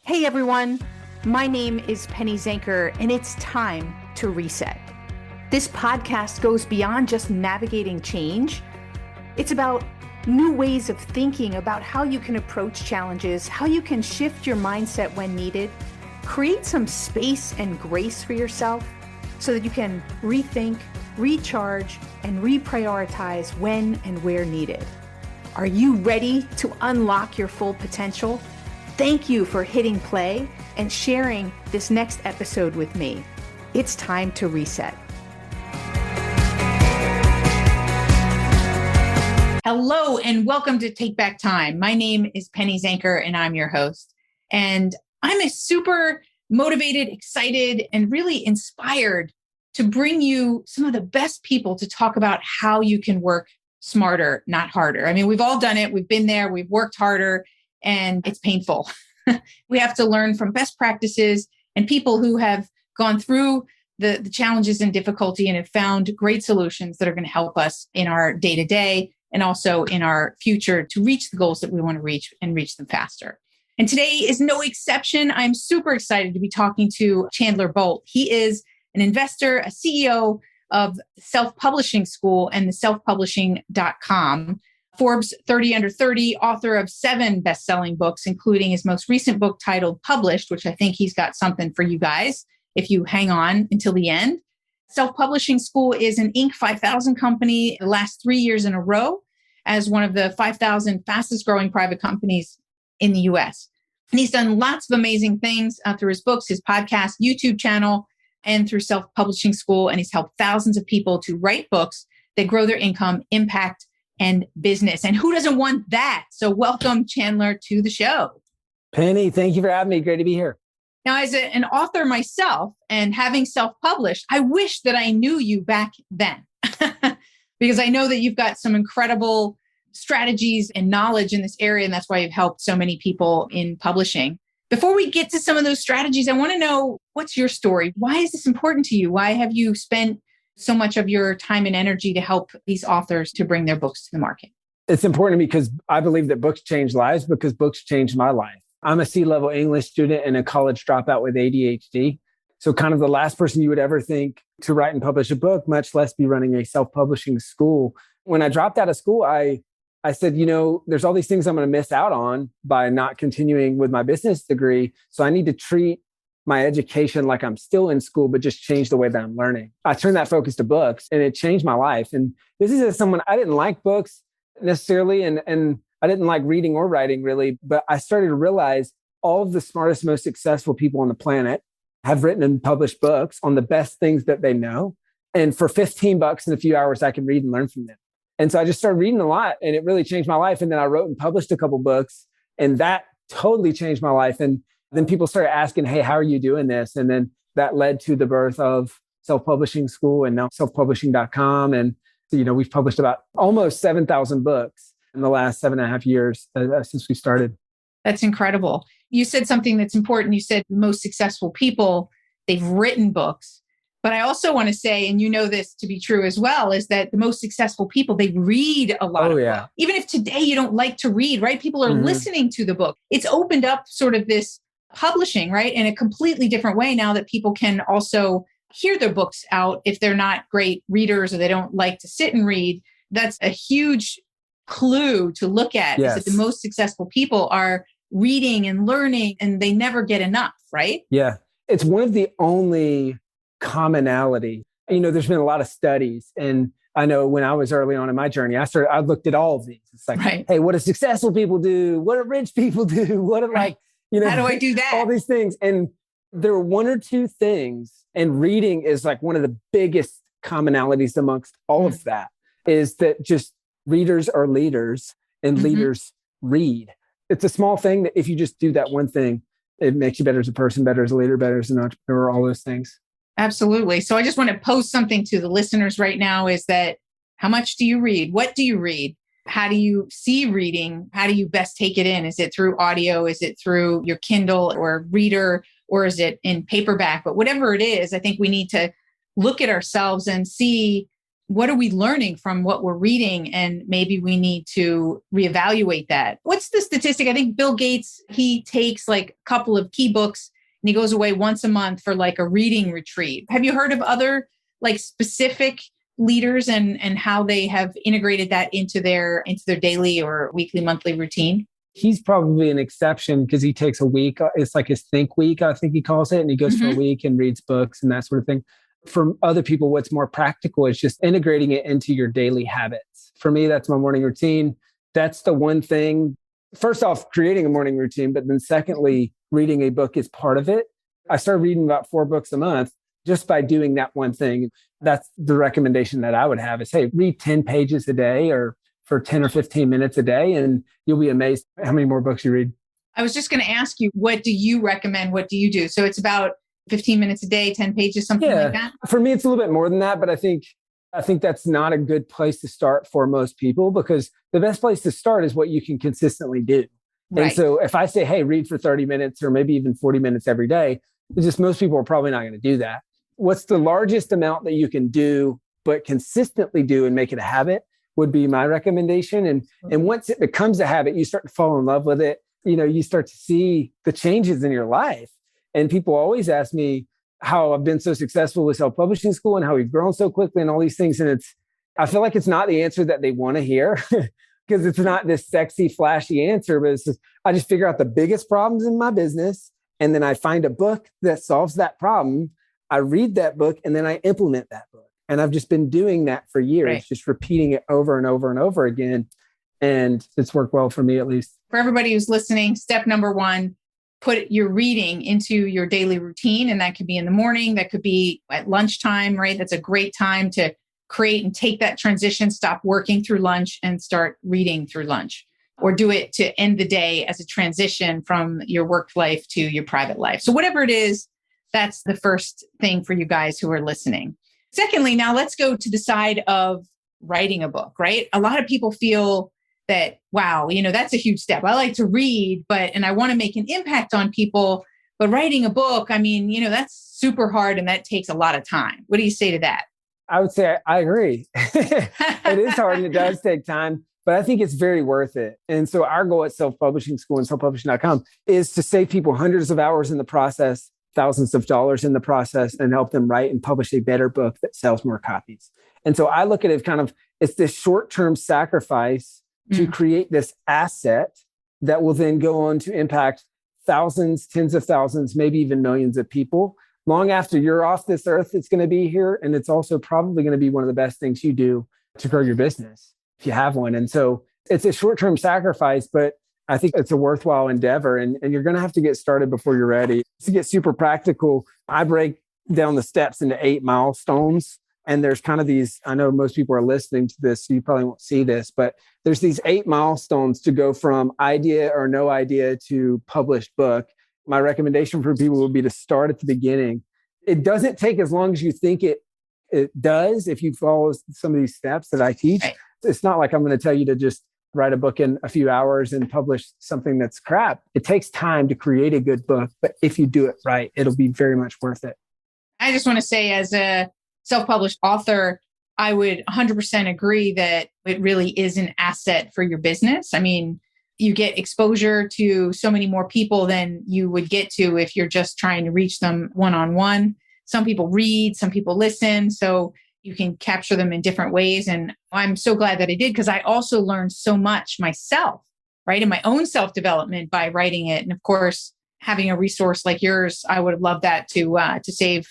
Hey everyone, my name is Penny Zanker, and it's time to reset. This podcast goes beyond just navigating change. It's about new ways of thinking about how you can approach challenges, how you can shift your mindset when needed, create some space and grace for yourself so that you can rethink, recharge, and reprioritize when and where needed. Are you ready to unlock your full potential? Thank you for hitting play and sharing this next episode with me. It's time to reset. Hello and welcome to Take Back Time. My name is Penny Zanker and I'm your host. And I'm super motivated, excited, and really inspired to bring you some of the best people to talk about how you can work smarter, not harder. I mean, we've all done it. We've been there. We've worked harder. And it's painful. We have to learn from best practices and people who have gone through the challenges and difficulty and have found great solutions that are going to help us in our day-to-day and also in our future to reach the goals that we want to reach and reach them faster. And today is no exception. I'm super excited to be talking to Chandler Bolt. He is an investor, a CEO of Self-Publishing School and the selfpublishing.com. Forbes 30 Under 30, author of 7 best-selling books, including his most recent book titled Published, which I think he's got something for you guys if you hang on until the end. Self-Publishing School is an Inc. 5000 company the last 3 years in a row as one of the 5,000 fastest growing private companies in the US. And he's done lots of amazing things through his books, his podcast, YouTube channel, and through Self-Publishing School. And he's helped thousands of people to write books that grow their income, impact, and business. And who doesn't want that? So welcome, Chandler, to the show. Penny, thank you for having me. Great to be here. Now, as an author myself and having self-published, I wish that I knew you back then because I know that you've got some incredible strategies and knowledge in this area. And that's why you've helped so many people in publishing. Before we get to some of those strategies, I want to know, what's your story? Why is this important to you? Why have you spent so much of your time and energy to help these authors to bring their books to the market? It's important to me because I believe that books change lives because books changed my life. I'm a C-level English student and a college dropout with ADHD. So kind of the last person you would ever think to write and publish a book, much less be running a self-publishing school. When I dropped out of school, I said, there's all these things I'm going to miss out on by not continuing with my business degree. So I need to treat my education like I'm still in school, but just change the way that I'm learning. I turned that focus to books and it changed my life. And this is as someone, I didn't like books necessarily. And I didn't like reading or writing really, but I started to realize all of the smartest, most successful people on the planet have written and published books on the best things that they know. And for $15 in a few hours, I can read and learn from them. And so I just started reading a lot and it really changed my life. And then I wrote and published a couple books and that totally changed my life. And then people started asking, hey, how are you doing this? And then that led to the birth of Self-Publishing School and now selfpublishing.com. And, we've published about almost 7,000 books in the last 7.5 years since we started. That's incredible. You said something that's important. You said the most successful people, they've written books. But I also want to say, and you know this to be true as well, is that the most successful people, they read a lot of books. Even if today you don't like to read, right? People are listening to the book. It's opened up sort of this publishing, right? In a completely different way now that people can also hear their books out if they're not great readers or they don't like to sit and read. That's a huge clue to look at is that the most successful people are reading and learning and they never get enough, right? Yeah. It's one of the only commonality. There's been a lot of studies and I know when I was early on in my journey, I looked at all of these. It's like, hey, what do successful people do? What do rich people do? What are how do I do that? All these things. And there are one or two things, and reading is like one of the biggest commonalities amongst all of that, is that just readers are leaders and leaders read. It's a small thing that if you just do that one thing, it makes you better as a person, better as a leader, better as an entrepreneur, all those things. Absolutely. So I just want to post something to the listeners right now is that how much do you read? What do you read? How do you see reading? How do you best take it in? Is it through audio? Is it through your Kindle or reader? Or is it in paperback? But whatever it is, I think we need to look at ourselves and see what are we learning from what we're reading? And maybe we need to reevaluate that. What's the statistic? I think Bill Gates, he takes like a couple of key books and he goes away once a month for like a reading retreat. Have you heard of other like specific leaders and how they have integrated that into their daily or weekly, monthly routine? He's probably an exception because he takes a week. It's like his think week, I think he calls it. And he goes for a week and reads books and that sort of thing. For other people, what's more practical is just integrating it into your daily habits. For me, that's my morning routine. That's the one thing. First off, creating a morning routine, but then secondly, reading a book is part of it. I started reading about 4 books a month just by doing that one thing. That's the recommendation that I would have is, hey, read 10 pages a day or for 10 or 15 minutes a day, and you'll be amazed how many more books you read. I was just going to ask you, what do you recommend? What do you do? So it's about 15 minutes a day, 10 pages, something like that? For me, it's a little bit more than that, but I think that's not a good place to start for most people because the best place to start is what you can consistently do. Right. And so if I say, hey, read for 30 minutes or maybe even 40 minutes every day, just most people are probably not going to do that. What's the largest amount that you can do, but consistently do and make it a habit would be my recommendation. And once it becomes a habit, you start to fall in love with it. You start to see the changes in your life. And people always ask me how I've been so successful with self-publishing school and how we've grown so quickly and all these things. And I feel like it's not the answer that they want to hear because it's not this sexy, flashy answer, but it's just, I just figure out the biggest problems in my business. And then I find a book that solves that problem. I read that book and then I implement that book. And I've just been doing that for years, just repeating it over and over and over again. And it's worked well for me, at least. For everybody who's listening, step number 1, put your reading into your daily routine. And that could be in the morning. That could be at lunchtime, right? That's a great time to create and take that transition, stop working through lunch and start reading through lunch, or do it to end the day as a transition from your work life to your private life. So whatever it is, that's the first thing for you guys who are listening. Secondly, now let's go to the side of writing a book, right? A lot of people feel that, wow, that's a huge step. I like to read, and I want to make an impact on people, but writing a book, that's super hard and that takes a lot of time. What do you say to that? I would say I agree. It is hard and it does take time, but I think it's very worth it. And so our goal at Self-Publishing School and selfpublishing.com is to save people hundreds of hours in the process, thousands of dollars in the process, and help them write and publish a better book that sells more copies. And so I look at it it's this short-term sacrifice to create this asset that will then go on to impact thousands, tens of thousands, maybe even millions of people. Long after you're off this earth, it's going to be here. And it's also probably going to be one of the best things you do to grow your business if you have one. And so it's a short-term sacrifice, but I think it's a worthwhile endeavor. And you're going to have to get started before you're ready. To get super practical, I break down the steps into 8 milestones. And there's kind of these, I know most people are listening to this, so you probably won't see this, but there's these 8 milestones to go from idea or no idea to published book. My recommendation for people would be to start at the beginning. It doesn't take as long as you think it does if you follow some of these steps that I teach. Right. It's not like I'm going to tell you to just write a book in a few hours and publish something that's crap. It takes time to create a good book, but if you do it right, it'll be very much worth it. I just want to say, as a self-published author, I would 100% agree that it really is an asset for your business. You get exposure to so many more people than you would get to if you're just trying to reach them one-on-one. Some people read, some people listen, so you can capture them in different ways. And I'm so glad that I did, because I also learned so much myself, right, in my own self-development by writing it. And of course, having a resource like yours, I would have loved that to save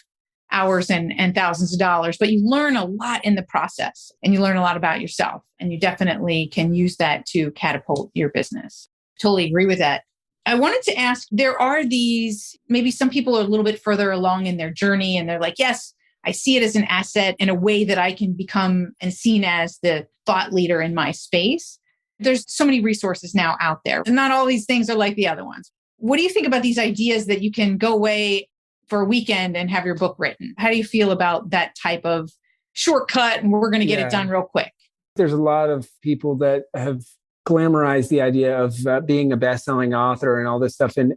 hours and thousands of dollars. But you learn a lot in the process, and you learn a lot about yourself, and you definitely can use that to catapult your business. Totally agree with that. I wanted to ask, there are these, maybe some people are a little bit further along in their journey and they're like, yes, I see it as an asset in a way that I can become and seen as the thought leader in my space. There's so many resources now out there, and not all these things are like the other ones. What do you think about these ideas that you can go away for a weekend and have your book written? How do you feel about that type of shortcut and we're going to get it done real quick? There's a lot of people that have glamorized the idea of being a best-selling author and all this stuff. And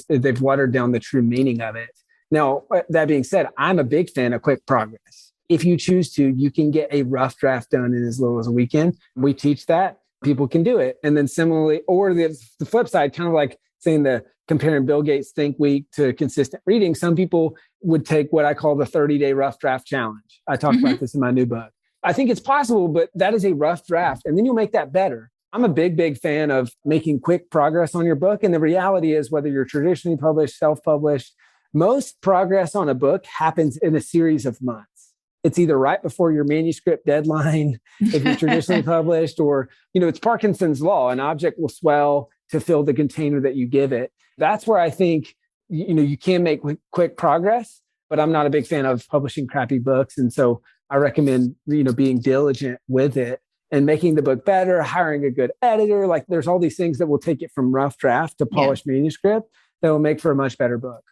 they've watered down the true meaning of it. Now, that being said, I'm a big fan of quick progress. If you choose to, you can get a rough draft done in as little as a weekend. We teach that. People can do it. And then similarly, or the flip side, kind of like saying the comparing Bill Gates' Think Week to consistent reading, some people would take what I call the 30-day rough draft challenge. I talk about this in my new book. I think it's possible, but that is a rough draft. And then you'll make that better. I'm a big fan of making quick progress on your book. And the reality is, whether you're traditionally published, self-published, most progress on a book happens in a series of months. It's either right before your manuscript deadline, if you're traditionally published, or, it's Parkinson's law. An object will swell to fill the container that you give it. That's where I think, you can make quick progress, but I'm not a big fan of publishing crappy books. And so I recommend, being diligent with it and making the book better, hiring a good editor. Like, there's all these things that will take it from rough draft to polished manuscript that will make for a much better book.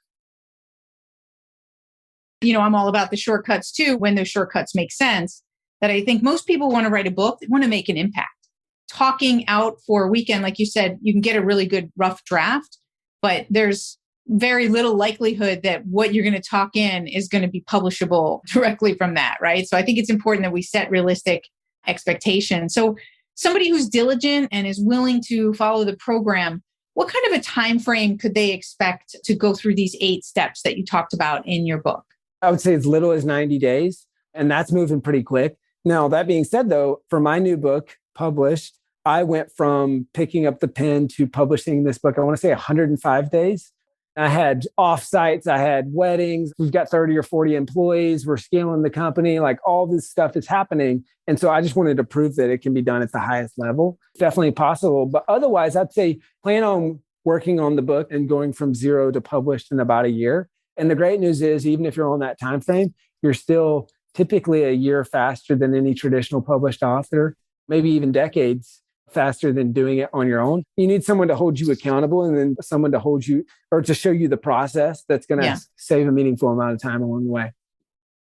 I'm all about the shortcuts too, when those shortcuts make sense. That I think most people want to write a book, they want to make an impact. Talking out for a weekend, like you said, you can get a really good rough draft, but there's very little likelihood that what you're going to talk in is going to be publishable directly from that, right? So I think it's important that we set realistic expectations. So somebody who's diligent and is willing to follow the program, what kind of a time frame could they expect to go through these 8 steps that you talked about in your book? I would say as little as 90 days, and that's moving pretty quick. Now, that being said, though, for my new book published, I went from picking up the pen to publishing this book, I want to say 105 days. I had offsites, I had weddings. We've got 30 or 40 employees. We're scaling the company. Like, all this stuff is happening. And so I just wanted to prove that it can be done at the highest level. Definitely possible. But otherwise, I'd say plan on working on the book and going from 0 to published in about a year. And the great news is, even if you're on that time frame, you're still typically a year faster than any traditional published author, maybe even decades faster than doing it on your own. You need someone to hold you accountable, and then someone to hold you or to show you the process that's going to save a meaningful amount of time along the way.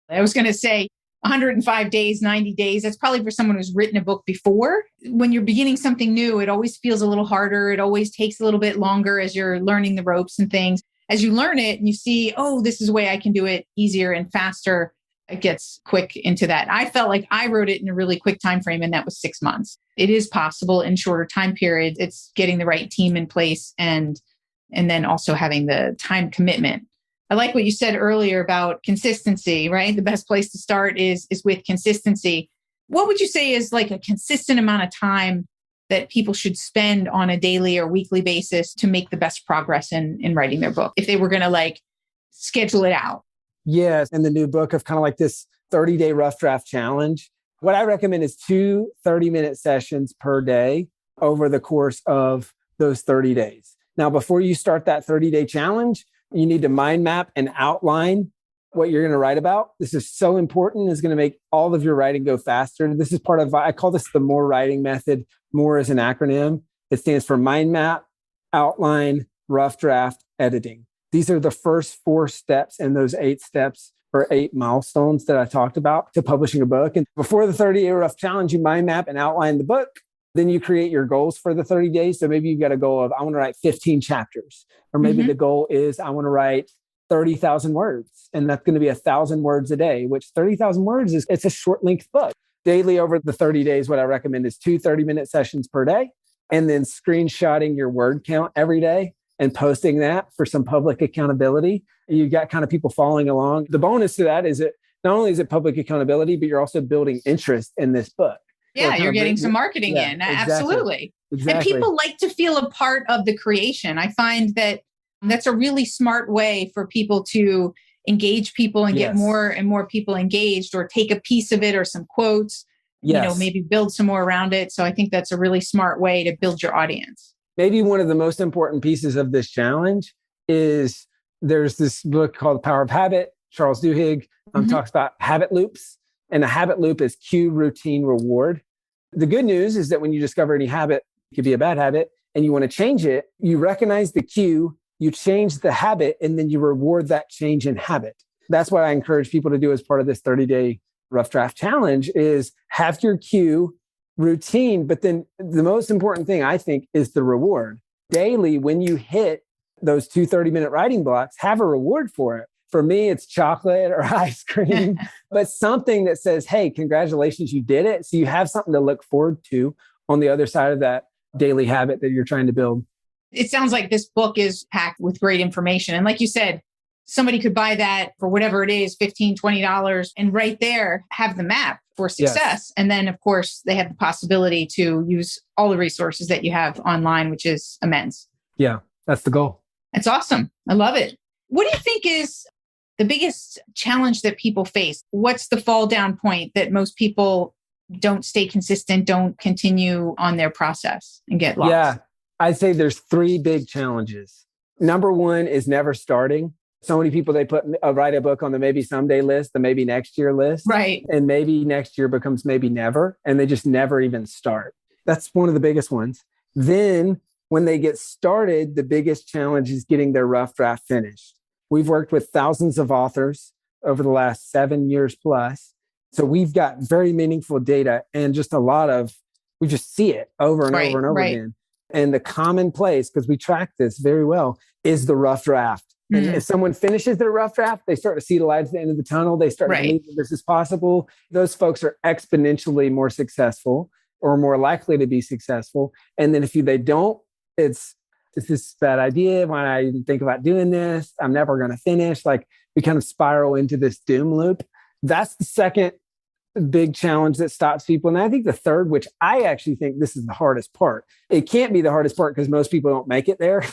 I was going to say 105 days, 90 days. That's probably for someone who's written a book before. When you're beginning something new, it always feels a little harder. It always takes a little bit longer as you're learning the ropes and things. As you learn it and you see, oh, this is a way I can do it easier and faster, it gets quick into that. I felt like I wrote it in a really quick time frame, and that was 6 months. It is possible in shorter time periods. It's getting the right team in place and then also having the time commitment. I like what you said earlier about consistency, right? The best place to start is with consistency. What would you say is like a consistent amount of time that people should spend on a daily or weekly basis to make the best progress in writing their book, if they were going to schedule it out? Yes. In the new book of kind of like this 30-day rough draft challenge, what I recommend is 2 30-minute sessions per day over the course of those 30 days. Now, before you start that 30-day challenge, you need to mind map and outline what you're going to write about. This is so important. It's going to make all of your writing go faster. This is part of, I call this the MORE writing method. MORE is an acronym. It stands for mind map, outline, rough draft, editing. These are the first 4 steps in those 8 steps or 8 milestones that I talked about to publishing a book. And before the 30-day rough challenge, you mind map and outline the book. Then you create your goals for the 30 days. So maybe you've got a goal of, I want to write 15 chapters. Or maybe the goal is, I want to write 30,000 words. And that's going to be 1,000 words a day, which 30,000 words it's a short length book. Daily over the 30 days, what I recommend is 2 30-minute sessions per day, and then screenshotting your word count every day and posting that for some public accountability. You've got kind of people following along. The bonus to that is not only is it public accountability, but you're also building interest in this book. Yeah, you're getting some marketing in. Exactly. Absolutely. And people like to feel a part of the creation. I find that that's a really smart way for people to engage people and get more and more people engaged, or take a piece of it or some quotes, maybe build some more around it. So I think that's a really smart way to build your audience. Maybe one of the most important pieces of this challenge is there's this book called The Power of Habit. Charles Duhigg talks about habit loops, and a habit loop is cue, routine, reward. The good news is that when you discover any habit, it could be a bad habit, and you want to change it, you recognize the cue, you change the habit, and then you reward that change in habit. That's what I encourage people to do as part of this 30-day rough draft challenge is have your cue, routine, but then the most important thing I think is the reward. Daily, when you hit those 2 30-minute writing blocks, have a reward for it. For me, it's chocolate or ice cream, but something that says, hey, congratulations, you did it. So you have something to look forward to on the other side of that daily habit that you're trying to build. It sounds like this book is packed with great information. And like you said, somebody could buy that for whatever it is, $15, $20, and right there have the map for success. Yes. And then, of course, they have the possibility to use all the resources that you have online, which is immense. Yeah, that's the goal. That's awesome. I love it. What do you think is the biggest challenge that people face? What's the fall down point that most people don't stay consistent, don't continue on their process and get lost? Yeah, I'd say there's 3 big challenges. Number 1 is never starting. So many people, they write a book on the maybe someday list, the maybe next year list. Right. And maybe next year becomes maybe never. And they just never even start. That's one of the biggest ones. Then when they get started, the biggest challenge is getting their rough draft finished. We've worked with thousands of authors over the last 7 years plus. So we've got very meaningful data and just we just see it over and over and over again. And the common place, because we track this very well, is the rough draft. And if someone finishes their rough draft, they start to see the light at the end of the tunnel. They start to believe that this is possible. Those folks are exponentially more successful or more likely to be successful. And then if they don't, it's this bad idea. Why did I even think about doing this? I'm never going to finish. Like we kind of spiral into this doom loop. That's the second big challenge that stops people. And I think the third, which I actually think this is the hardest part. It can't be the hardest part because most people don't make it there.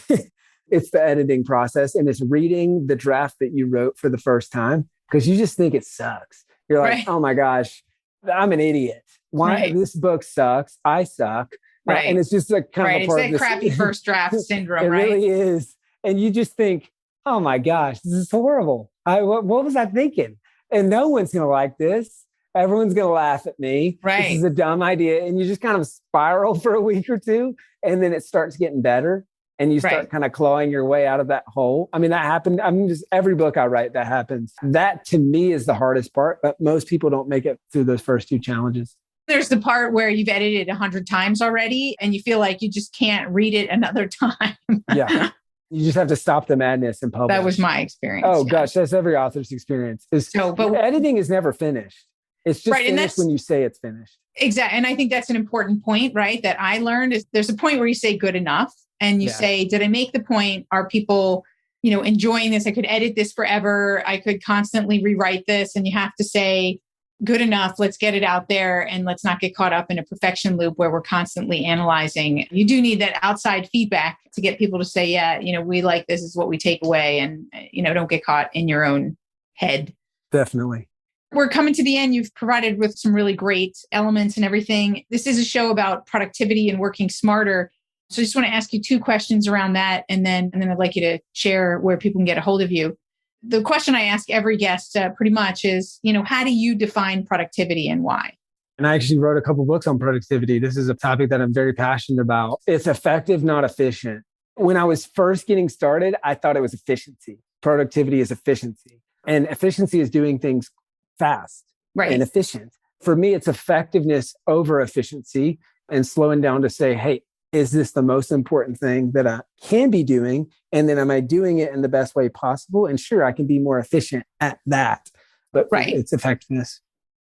It's the editing process, and it's reading the draft that you wrote for the first time because you just think it sucks. You're like, oh my gosh, I'm an idiot. Why this book sucks? I suck. And it's just like kind of a part of this crappy first draft syndrome. It really is. And you just think, oh my gosh, this is horrible. What was I thinking? And no one's going to like this. Everyone's going to laugh at me. Right. This is a dumb idea. And you just kind of spiral for a week or two, and then it starts getting better. And you start kind of clawing your way out of that hole. I mean, that happened. I mean, just every book I write, that happens. That to me is the hardest part, but most people don't make it through those first 2 challenges. There's the part where you've edited 100 times already and you feel like you just can't read it another time. Yeah. You just have to stop the madness and publish. That was my experience. Oh gosh, that's every author's experience. But editing is never finished. It's just finished when you say it's finished. Exactly. And I think that's an important point, right? That I learned is there's a point where you say good enough. And you say, did I make the point? Are people, enjoying this? I could edit this forever. I could constantly rewrite this. And you have to say, good enough. Let's get it out there. And let's not get caught up in a perfection loop where we're constantly analyzing. You do need that outside feedback to get people to say, yeah, we like this is what we take away. And, don't get caught in your own head. Definitely. We're coming to the end. You've provided with some really great elements and everything. This is a show about productivity and working smarter. So I just want to ask you 2 questions around that. And then I'd like you to share where people can get a hold of you. The question I ask every guest pretty much is, how do you define productivity and why? And I actually wrote a couple books on productivity. This is a topic that I'm very passionate about. It's effective, not efficient. When I was first getting started, I thought it was efficiency. Productivity is efficiency. And efficiency is doing things fast and efficient. For me, it's effectiveness over efficiency and slowing down to say, hey, is this the most important thing that I can be doing? And then am I doing it in the best way possible? And sure, I can be more efficient at that, but it's effectiveness.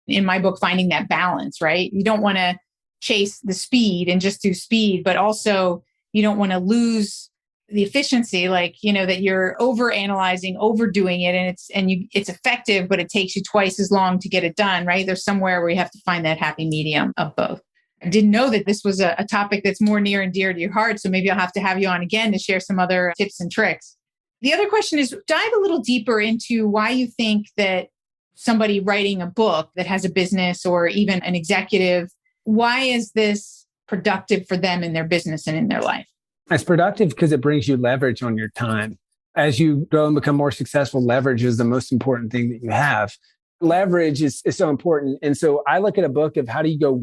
In my book, finding that balance, right? You don't want to chase the speed and just do speed, but also you don't want to lose the efficiency, that you're over analyzing, overdoing it, and it's effective, but it takes you twice as long to get it done, right? There's somewhere where you have to find that happy medium of both. I didn't know that this was a topic that's more near and dear to your heart. So maybe I'll have to have you on again to share some other tips and tricks. The other question is dive a little deeper into why you think that somebody writing a book that has a business or even an executive, why is this productive for them in their business and in their life? It's productive because it brings you leverage on your time. As you grow and become more successful, leverage is the most important thing that you have. Leverage is so important. And so I look at a book of how do you go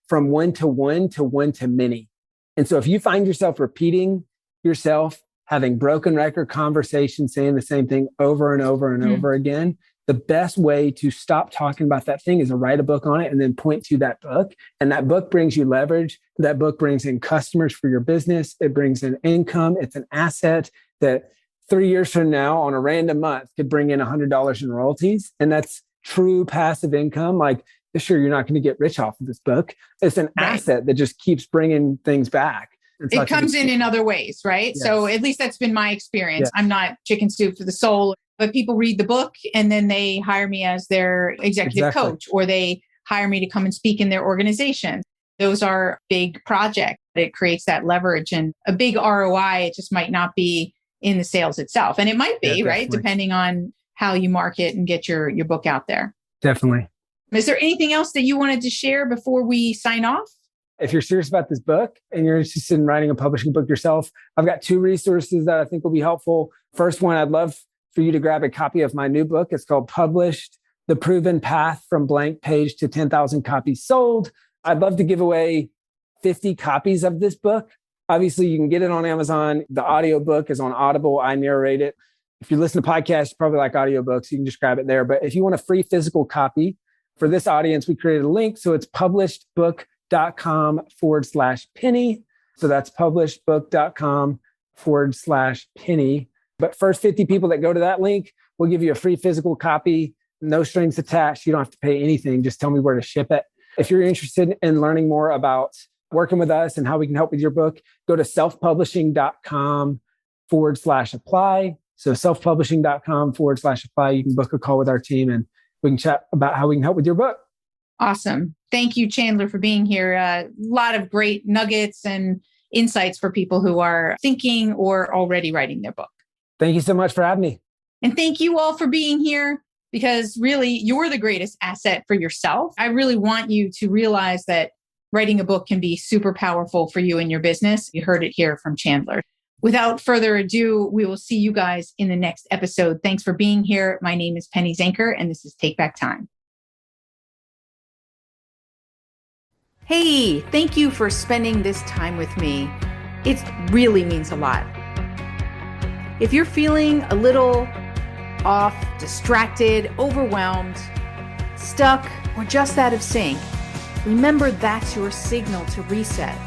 from one to one to one to many. And so if you find yourself repeating yourself, having broken record conversations, saying the same thing over and over and over again, the best way to stop talking about that thing is to write a book on it and then point to that book. And that book brings you leverage. That book brings in customers for your business. It brings in income. It's an asset that 3 years from now on a random month could bring in $100 in royalties. And that's true passive income. Like, sure, you're not going to get rich off of this book. It's an asset that just keeps bringing things back. It comes in other ways, right? Yes. So at least that's been my experience. Yes. I'm not chicken soup for the soul, but people read the book and then they hire me as their executive coach, or they hire me to come and speak in their organization. Those are big projects. It creates that leverage and a big ROI. It just might not be in the sales itself. And it might be, right? Depending on how you market and get your book out there. Definitely. Is there anything else that you wanted to share before we sign off? If you're serious about this book and you're interested in writing a publishing book yourself, I've got 2 resources that I think will be helpful. First one, I'd love for you to grab a copy of my new book. It's called Published: The Proven Path from Blank Page to 10,000 Copies Sold. I'd love to give away 50 copies of this book. Obviously, you can get it on Amazon. The audiobook is on Audible. I narrate it. If you listen to podcasts, you probably like audiobooks. You can just grab it there. But if you want a free physical copy, for this audience, we created a link. So it's publishedbook.com/penny. So that's publishedbook.com/penny. But first 50 people that go to that link, we'll give you a free physical copy, no strings attached. You don't have to pay anything. Just tell me where to ship it. If you're interested in learning more about working with us and how we can help with your book, go to selfpublishing.com/apply. So selfpublishing.com/apply. You can book a call with our team and we can chat about how we can help with your book. Awesome. Thank you, Chandler, for being here. A lot of great nuggets and insights for people who are thinking or already writing their book. Thank you so much for having me. And thank you all for being here, because really you're the greatest asset for yourself. I really want you to realize that writing a book can be super powerful for you and your business. You heard it here from Chandler. Without further ado, we will see you guys in the next episode. Thanks for being here. My name is Penny Zanker, and this is Take Back Time. Hey, thank you for spending this time with me. It really means a lot. If you're feeling a little off, distracted, overwhelmed, stuck, or just out of sync, remember that's your signal to reset.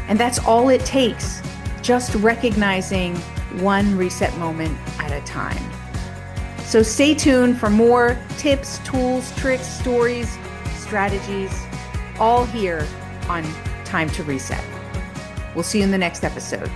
And that's all it takes. Just recognizing one reset moment at a time. So stay tuned for more tips, tools, tricks, stories, strategies, all here on Time to Reset. We'll see you in the next episode.